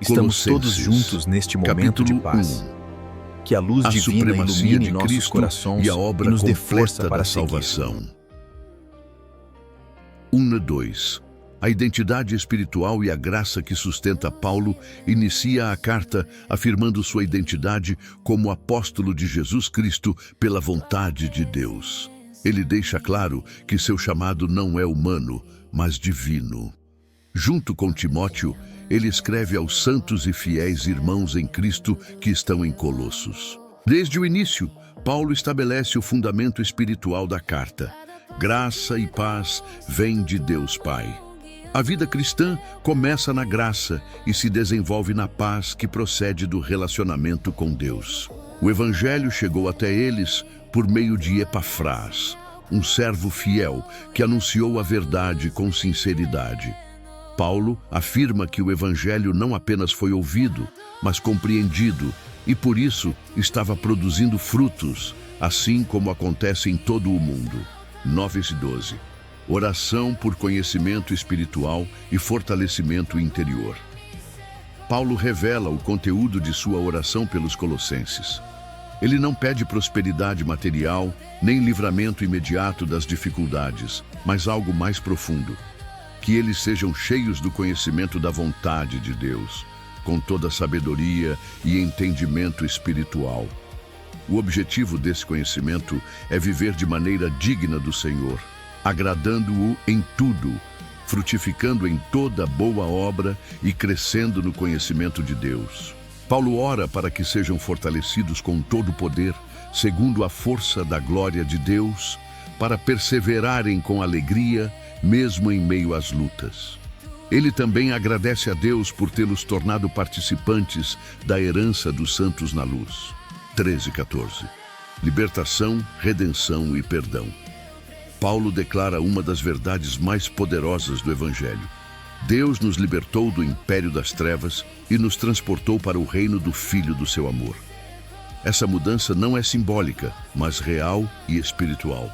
Estamos todos juntos neste momento de paz. Que a luz divina ilumine nossos corações e a obra e nos dê completa força para da seguir. salvação. 1:2. A identidade espiritual e a graça que sustenta Paulo inicia a carta afirmando sua identidade como apóstolo de Jesus Cristo pela vontade de Deus. Ele deixa claro que seu chamado não é humano, mas divino. Junto com Timóteo, ele escreve aos santos e fiéis irmãos em Cristo que estão em Colossos. Desde o início, Paulo estabelece o fundamento espiritual da carta. Graça e paz vêm de Deus Pai. A vida cristã começa na graça e se desenvolve na paz que procede do relacionamento com Deus. O Evangelho chegou até eles por meio de Epafrás, um servo fiel que anunciou a verdade com sinceridade. Paulo afirma que o Evangelho não apenas foi ouvido, mas compreendido, e por isso estava produzindo frutos, assim como acontece em todo o mundo. 9:12. Oração por conhecimento espiritual e fortalecimento interior. Paulo revela o conteúdo de sua oração pelos colossenses. Ele não pede prosperidade material, nem livramento imediato das dificuldades, mas algo mais profundo. Que eles sejam cheios do conhecimento da vontade de Deus, com toda sabedoria e entendimento espiritual. O objetivo desse conhecimento é viver de maneira digna do Senhor, agradando-o em tudo, frutificando em toda boa obra e crescendo no conhecimento de Deus. Paulo ora para que sejam fortalecidos com todo o poder, segundo a força da glória de Deus, para perseverarem com alegria, mesmo em meio às lutas. Ele também agradece a Deus por tê-los tornado participantes da herança dos santos na luz. 13:14. Libertação, redenção e perdão. Paulo declara uma das verdades mais poderosas do Evangelho. Deus nos libertou do império das trevas e nos transportou para o reino do Filho do seu amor. Essa mudança não é simbólica, mas real e espiritual.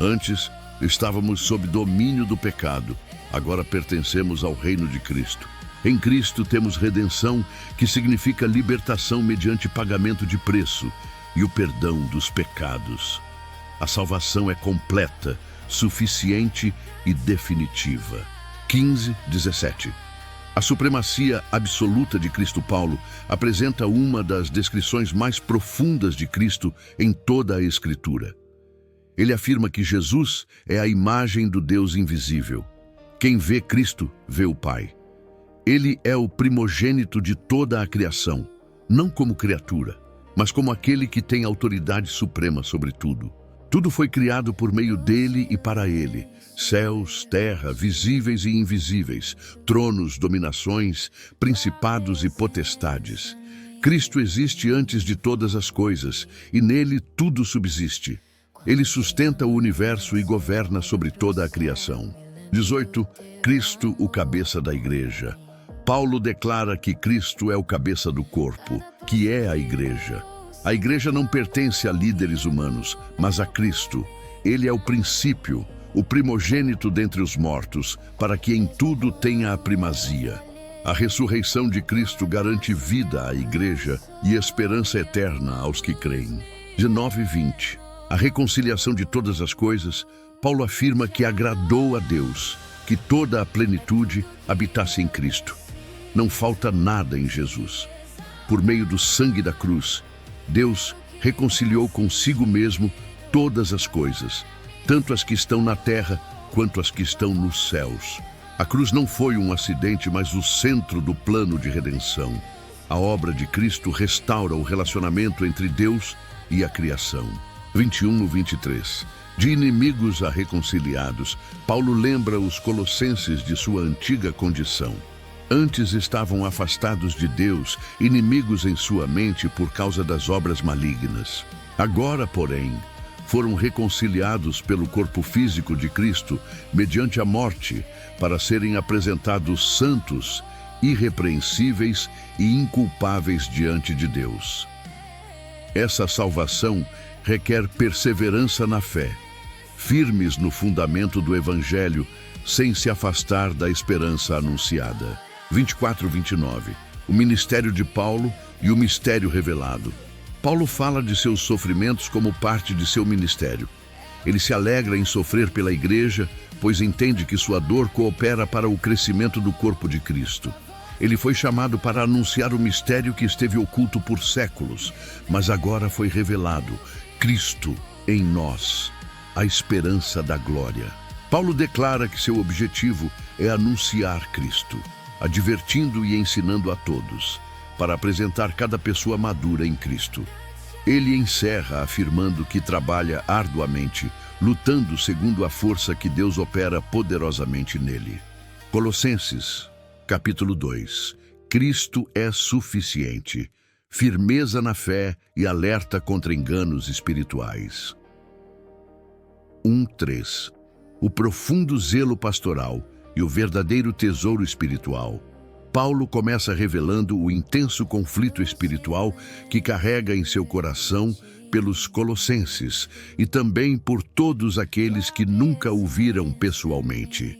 Antes, estávamos sob domínio do pecado, agora pertencemos ao reino de Cristo. Em Cristo temos redenção, que significa libertação mediante pagamento de preço e o perdão dos pecados. A salvação é completa, suficiente e definitiva. 15:17. A supremacia absoluta de Cristo. Paulo apresenta uma das descrições mais profundas de Cristo em toda a Escritura. Ele afirma que Jesus é a imagem do Deus invisível. Quem vê Cristo, vê o Pai. Ele é o primogênito de toda a criação, não como criatura, mas como aquele que tem autoridade suprema sobre tudo. Tudo foi criado por meio dele e para ele. Céus, terra, visíveis e invisíveis, tronos, dominações, principados e potestades. Cristo existe antes de todas as coisas, e nele tudo subsiste. Ele sustenta o universo e governa sobre toda a criação. 18. Cristo, o cabeça da igreja. Paulo declara que Cristo é o cabeça do corpo, que é a igreja. A igreja não pertence a líderes humanos, mas a Cristo. Ele é o princípio, o primogênito dentre os mortos, para que em tudo tenha a primazia. A ressurreição de Cristo garante vida à igreja e esperança eterna aos que creem. 19:20. A reconciliação de todas as coisas, Paulo afirma que agradou a Deus, que toda a plenitude habitasse em Cristo. Não falta nada em Jesus. Por meio do sangue da cruz, Deus reconciliou consigo mesmo todas as coisas, tanto as que estão na terra quanto as que estão nos céus. A cruz não foi um acidente, mas o centro do plano de redenção. A obra de Cristo restaura o relacionamento entre Deus e a criação. 21:23. De inimigos a reconciliados, Paulo lembra os colossenses de sua antiga condição. Antes estavam afastados de Deus, inimigos em sua mente por causa das obras malignas. Agora, porém, foram reconciliados pelo corpo físico de Cristo, mediante a morte, para serem apresentados santos, irrepreensíveis e inculpáveis diante de Deus. Essa salvação requer perseverança na fé, firmes no fundamento do Evangelho, sem se afastar da esperança anunciada. 24:29. o ministério de Paulo e o mistério revelado. Paulo fala de seus sofrimentos como parte de seu ministério. Ele se alegra em sofrer pela igreja, pois entende que sua dor coopera para o crescimento do corpo de Cristo. Ele foi chamado para anunciar o mistério que esteve oculto por séculos, mas agora foi revelado: Cristo em nós, a esperança da glória. Paulo declara que seu objetivo é anunciar Cristo, advertindo e ensinando a todos, para apresentar cada pessoa madura em Cristo. Ele encerra afirmando que trabalha arduamente, lutando segundo a força que Deus opera poderosamente nele. Colossenses, capítulo 2. Cristo é suficiente. Firmeza na fé e alerta contra enganos espirituais. 1:3. O profundo zelo pastoral e o verdadeiro tesouro espiritual. Paulo começa revelando o intenso conflito espiritual que carrega em seu coração pelos colossenses e também por todos aqueles que nunca o viram pessoalmente.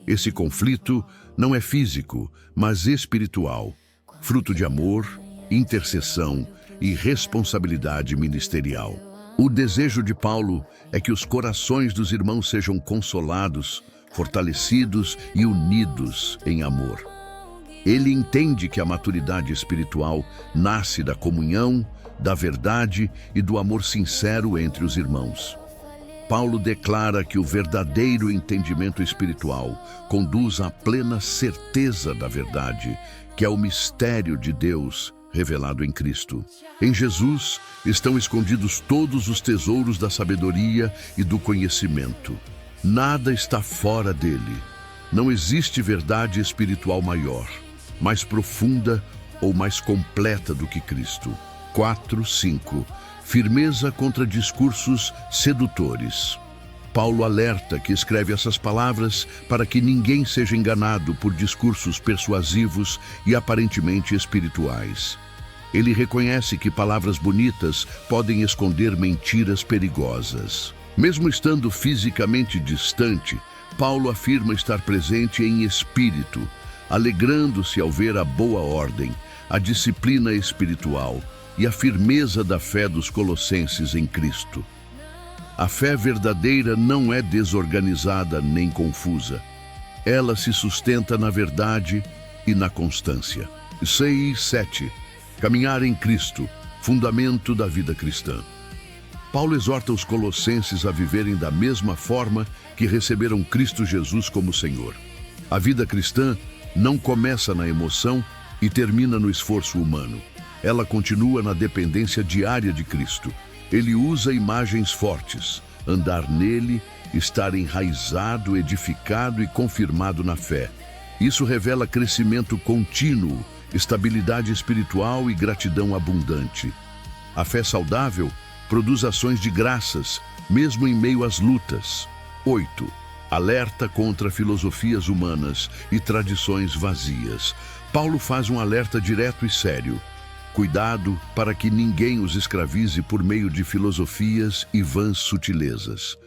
Esse conflito não é físico, mas espiritual, fruto de amor, intercessão e responsabilidade ministerial. O desejo de Paulo é que os corações dos irmãos sejam consolados, fortalecidos e unidos em amor. Ele entende que a maturidade espiritual nasce da comunhão, da verdade e do amor sincero entre os irmãos. Paulo declara que o verdadeiro entendimento espiritual conduz à plena certeza da verdade, que é o mistério de Deus revelado em Cristo. Em Jesus estão escondidos todos os tesouros da sabedoria e do conhecimento. Nada está fora dele. Não existe verdade espiritual maior, mais profunda ou mais completa do que Cristo. 4:5. Firmeza contra discursos sedutores. Paulo alerta que escreve essas palavras para que ninguém seja enganado por discursos persuasivos e aparentemente espirituais. Ele reconhece que palavras bonitas podem esconder mentiras perigosas. Mesmo estando fisicamente distante, Paulo afirma estar presente em espírito, alegrando-se ao ver a boa ordem, a disciplina espiritual e a firmeza da fé dos colossenses em Cristo. A fé verdadeira não é desorganizada nem confusa. Ela se sustenta na verdade e na constância. 6:7. Caminhar em Cristo, fundamento da vida cristã. Paulo exorta os colossenses a viverem da mesma forma que receberam Cristo Jesus como Senhor. A vida cristã não começa na emoção e termina no esforço humano. Ela continua na dependência diária de Cristo. Ele usa imagens fortes: andar nele, estar enraizado, edificado e confirmado na fé. Isso revela crescimento contínuo, estabilidade espiritual e gratidão abundante. A fé saudável produz ações de graças, mesmo em meio às lutas. 8. Alerta contra filosofias humanas e tradições vazias. Paulo faz um alerta direto e sério. Cuidado para que ninguém os escravize por meio de filosofias e vãs sutilezas.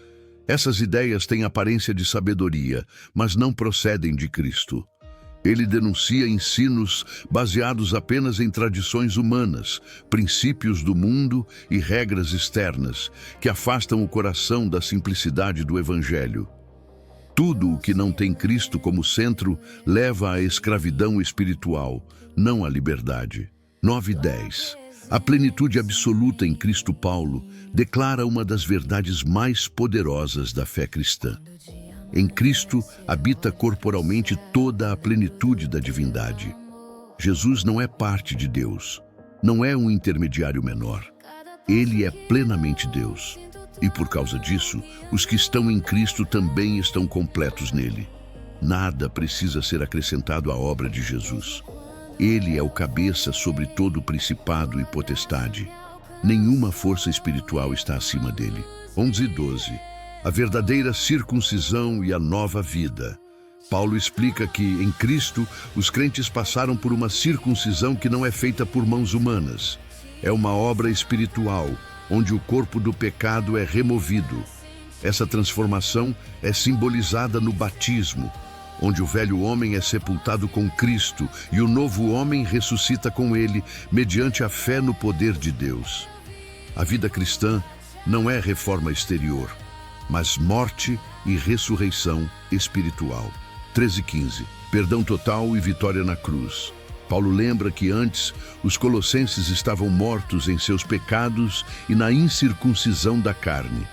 Essas ideias têm aparência de sabedoria, mas não procedem de Cristo. Ele denuncia ensinos baseados apenas em tradições humanas, princípios do mundo e regras externas, que afastam o coração da simplicidade do Evangelho. Tudo o que não tem Cristo como centro leva à escravidão espiritual, não à liberdade. 9:10. A plenitude absoluta em Cristo. Paulo declara uma das verdades mais poderosas da fé cristã. Em Cristo habita corporalmente toda a plenitude da divindade. Jesus não é parte de Deus, não é um intermediário menor. Ele é plenamente Deus. E por causa disso, os que estão em Cristo também estão completos nele. Nada precisa ser acrescentado à obra de Jesus. Ele é o cabeça sobre todo o principado e potestade. Nenhuma força espiritual está acima dele. 11:12. A verdadeira circuncisão e a nova vida. Paulo explica que, em Cristo, os crentes passaram por uma circuncisão que não é feita por mãos humanas. É uma obra espiritual, onde o corpo do pecado é removido. Essa transformação é simbolizada no batismo, onde o velho homem é sepultado com Cristo e o novo homem ressuscita com ele, mediante a fé no poder de Deus. A vida cristã não é reforma exterior, mas morte e ressurreição espiritual. 13:15. Perdão total e vitória na cruz. Paulo lembra que antes os colossenses estavam mortos em seus pecados e na incircuncisão da carne.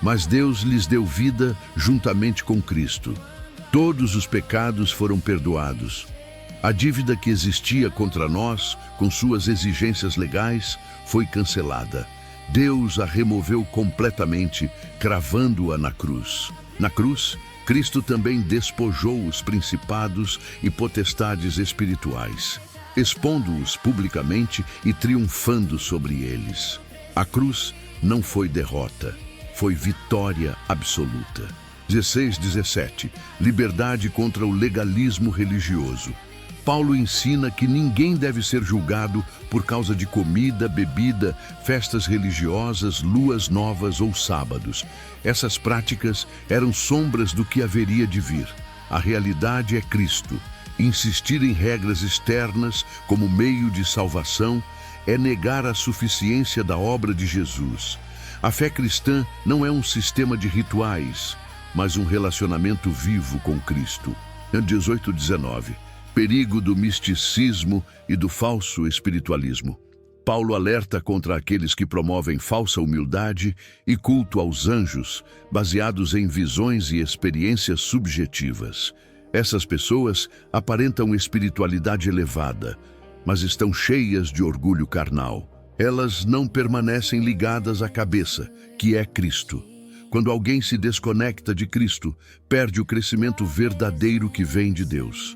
Mas Deus lhes deu vida juntamente com Cristo. Todos os pecados foram perdoados. A dívida que existia contra nós, com suas exigências legais, foi cancelada. Deus a removeu completamente, cravando-a na cruz. Na cruz, Cristo também despojou os principados e potestades espirituais, expondo-os publicamente e triunfando sobre eles. A cruz não foi derrota, foi vitória absoluta. 16:17. Liberdade contra o legalismo religioso. Paulo ensina que ninguém deve ser julgado por causa de comida, bebida, festas religiosas, luas novas ou sábados. Essas práticas eram sombras do que haveria de vir. A realidade é Cristo. Insistir em regras externas como meio de salvação é negar a suficiência da obra de Jesus. A fé cristã não é um sistema de rituais, mas um relacionamento vivo com Cristo. 18:19. Perigo do misticismo e do falso espiritualismo. Paulo alerta contra aqueles que promovem falsa humildade e culto aos anjos, baseados em visões e experiências subjetivas. Essas pessoas aparentam espiritualidade elevada, mas estão cheias de orgulho carnal. Elas não permanecem ligadas à cabeça, que é Cristo. Quando alguém se desconecta de Cristo, perde o crescimento verdadeiro que vem de Deus.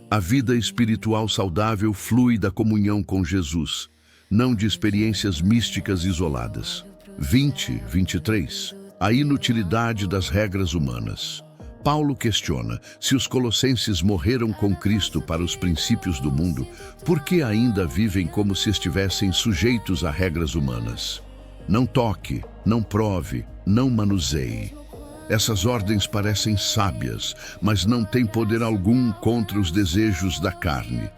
A vida espiritual saudável flui da comunhão com Jesus, não de experiências místicas isoladas. 20:23. A inutilidade das regras humanas. Paulo questiona: se os colossenses morreram com Cristo para os princípios do mundo, por que ainda vivem como se estivessem sujeitos a regras humanas? Não toque, não prove, não manuseie. Essas ordens parecem sábias, mas não têm poder algum contra os desejos da carne.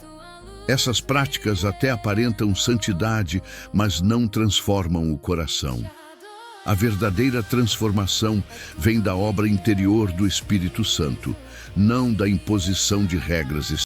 Essas práticas até aparentam santidade, mas não transformam o coração. A verdadeira transformação vem da obra interior do Espírito Santo, não da imposição de regras